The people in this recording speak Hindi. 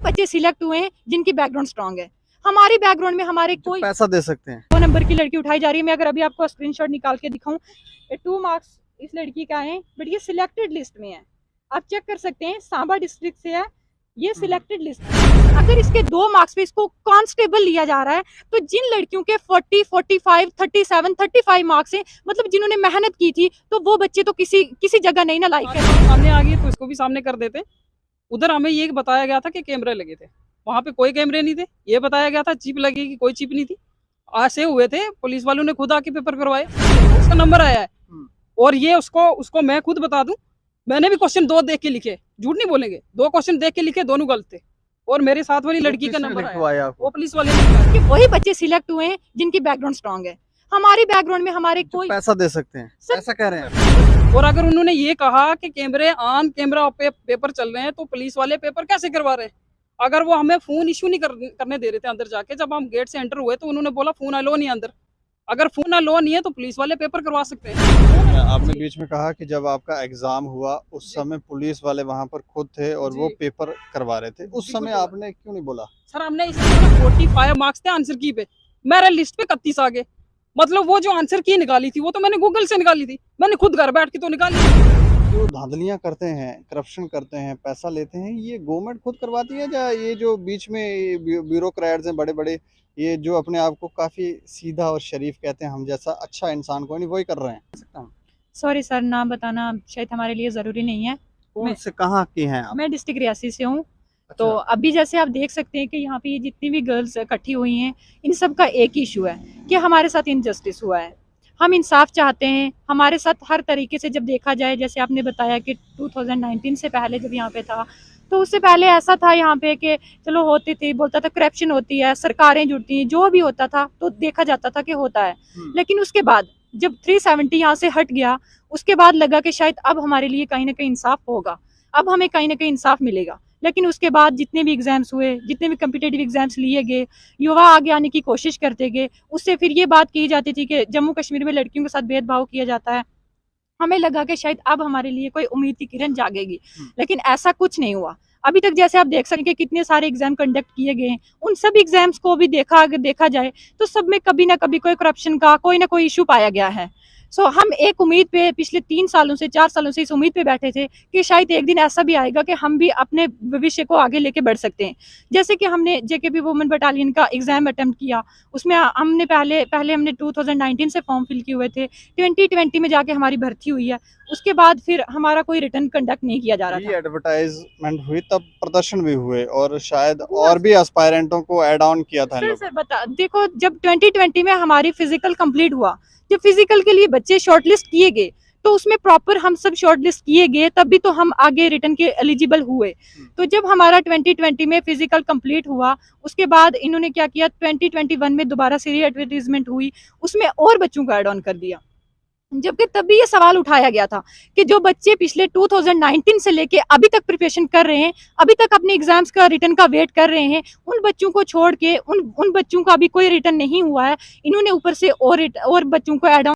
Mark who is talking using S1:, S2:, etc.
S1: बच्चे सिलेक्ट हुए हैं जिनकी बैकग्राउंड स्ट्रांग है। हमारी बैकग्राउंड में हमारे कोई
S2: पैसा दे सकते हैं।
S1: 2 नंबर की लड़की उठाई जा रही है। मैं अगर अभी आपको स्क्रीनशॉट निकाल के दिखाऊं, 2 मार्क्स इस लड़की का है, बट ये सिलेक्टेड लिस्ट में है। आप चेक कर सकते हैं, सांबा डिस्ट्रिक्ट से है, ये सिलेक्टेड लिस्ट। अगर इसके 2 मार्क्स पे इसको कांस्टेबल लिया जा रहा है, तो जिन लड़कियों के 40, 45, 37, 35 मार्क्स हैं, मतलब जिन्होंने मेहनत की थी, तो वो बच्चे तो किसी जगह नहीं ना लाइक है।
S3: सामने आ गई तो इसको भी सामने कर देते। उधर हमें ये बताया गया था कि कैमरे लगे थे, वहां पे कोई कैमरे नहीं थे। ये बताया गया था चिप लगेगी, कोई चिप नहीं थी। आज से हुए थे, पुलिस वालों ने खुद आके पेपर करवाए, उसका नंबर आया है। और ये उसको मैं खुद बता दूं, मैंने भी क्वेश्चन 2 देख के लिखे, झूठ नहीं बोलेंगे, 2 क्वेश्चन देख के लिखे, दोनों गलत थे। और मेरे साथ वाली लड़की का नंबर आया, वो पुलिस वाले ने।
S1: वही बच्चे सिलेक्ट हुए हैं जिनकी बैकग्राउंड स्ट्रांग है। हमारी बैकग्राउंड में हमारे कोई
S2: पैसा दे सकते हैं, ऐसा कह रहे हैं।
S3: और अगर उन्होंने ये कहा कि कैमरे ऑन, कैमरा पे पेपर चल रहे हैं, तो पुलिस वाले पेपर कैसे करवा रहे हैं? अगर वो हमें फोन इश्यू नहीं करने दे रहे थे अंदर जाके, जब हम गेट से एंटर हुए तो उन्होंने बोला फोन अलो नहीं अंदर। अगर फोन अलो नहीं है तो पुलिस वाले पेपर करवा सकते हैं।
S2: आपने बीच में कहा कि जब आपका एग्जाम हुआ उस समय पुलिस वाले वहां पर खुद थे और वो पेपर करवा रहे थे, उस समय आपने क्यों नहीं बोला?
S3: सर हमने इसमें 45 मार्क्स थे आंसर की पे, मेरे लिस्ट पे 31 आ गए। मतलब वो जो आंसर की निकाली थी वो तो मैंने गूगल से निकाली थी, मैंने खुद घर बैठ के तो निकाली।
S2: जो धांधलियां करते हैं, करप्शन करते हैं, पैसा लेते हैं, ये गवर्नमेंट खुद करवाती है या ये जो बीच में ब्यूरोक्रेट्स हैं बड़े बड़े, ये जो अपने आप को काफी सीधा और शरीफ कहते हैं, हम जैसा अच्छा इंसान कोई नहीं, वही कर रहे हैं?
S1: सॉरी सर, नाम बताना शायद हमारे लिए जरूरी नहीं है।
S2: कौन से कहाँ की हैं आप?
S1: मैं डिस्ट्रिक्ट रियासी से हूँ।
S2: अच्छा।
S1: तो अभी जैसे आप देख सकते हैं कि यहाँ पे ये जितनी भी गर्ल्स इकट्ठी हुई हैं, इन सब का एक ही इशू है कि हमारे साथ इनजस्टिस हुआ है। हम इंसाफ चाहते हैं। हमारे साथ हर तरीके से जब देखा जाए, जैसे आपने बताया कि 2019 से पहले जब यहाँ पे था, तो उससे पहले ऐसा था यहाँ पे कि चलो होती थी, बोलता था करप्शन होती है, सरकारें जुड़ती हैं, जो भी होता था तो देखा जाता था कि होता है। लेकिन उसके बाद जब 370 यहाँ से हट गया, उसके बाद लगा कि शायद अब हमारे लिए कहीं ना कहीं इंसाफ होगा, अब हमें कहीं ना कहीं इंसाफ मिलेगा। लेकिन उसके बाद जितने भी एग्जाम्स हुए, जितने भी कम्पिटेटिव एग्जाम्स लिए गए, युवा आगे आने की कोशिश करते गए, उससे फिर ये बात की जाती थी कि जम्मू कश्मीर में लड़कियों के साथ भेदभाव किया जाता है। हमें लगा कि शायद अब हमारे लिए कोई उम्मीद की किरण जागेगी, लेकिन ऐसा कुछ नहीं हुआ। अभी तक जैसे आप देख सकें कि कितने सारे एग्जाम कंडक्ट किए गए हैं, उन सब एग्जाम्स को भी अगर देखा जाए तो सब में कभी ना कभी कोई करप्शन का कोई ना कोई इशू पाया गया है। सो हम एक उम्मीद पे पिछले 3 सालों से 4 सालों से इस उम्मीद पे बैठे थे कि शायद एक दिन ऐसा भी आएगा कि हम भी अपने भविष्य को आगे लेके बढ़ सकते हैं। जैसे कि हमने जेकेपी वुमेन बटालियन का एग्जाम अटेम्प्ट किया, उसमें हमने पहले हमने 2019 से फॉर्म फिल किए हुए थे, 2020 में जाके हमारी भर्ती हुई है। उसके बाद फिर हमारा कोई रिटर्न कंडक्ट नहीं किया जा रहा था।
S2: एडवर्टाइजमेंट हुई तब प्रदर्शन भी हुए और शायद और भी एस्पायरेंटों को ऐड ऑन किया था।
S1: सर बता देखो, जब 2020 में हमारी फिजिकल कंप्लीट हुआ, जब फिजिकल के लिए बच्चे शॉर्टलिस्ट किए गए, तो उसमें प्रॉपर हम सब शॉर्टलिस्ट किए गए, तब भी तो हम आगे रिटर्न के एलिजिबल हुए। तो जब हमारा 2020 में फिजिकल कंप्लीट हुआ, उसके बाद इन्होंने क्या किया, 2021 में दोबारा से एडवर्टीजमेंट हुई, उसमें और बच्चों को ऐड ऑन कर दिया। जबकि तभी ये सवाल उठाया गया था कि जो बच्चे पिछले 2019 से लेके अभी तक प्रिपरेशन कर रहे हैं, अभी तक अपने एग्जाम्स का रिटर्न का वेट कर रहे हैं, उन बच्चों को छोड़ के उन बच्चों का अभी कोई रिटर्न नहीं हुआ है, इन्होंने ऊपर से और बच्चों को ऐड ऑन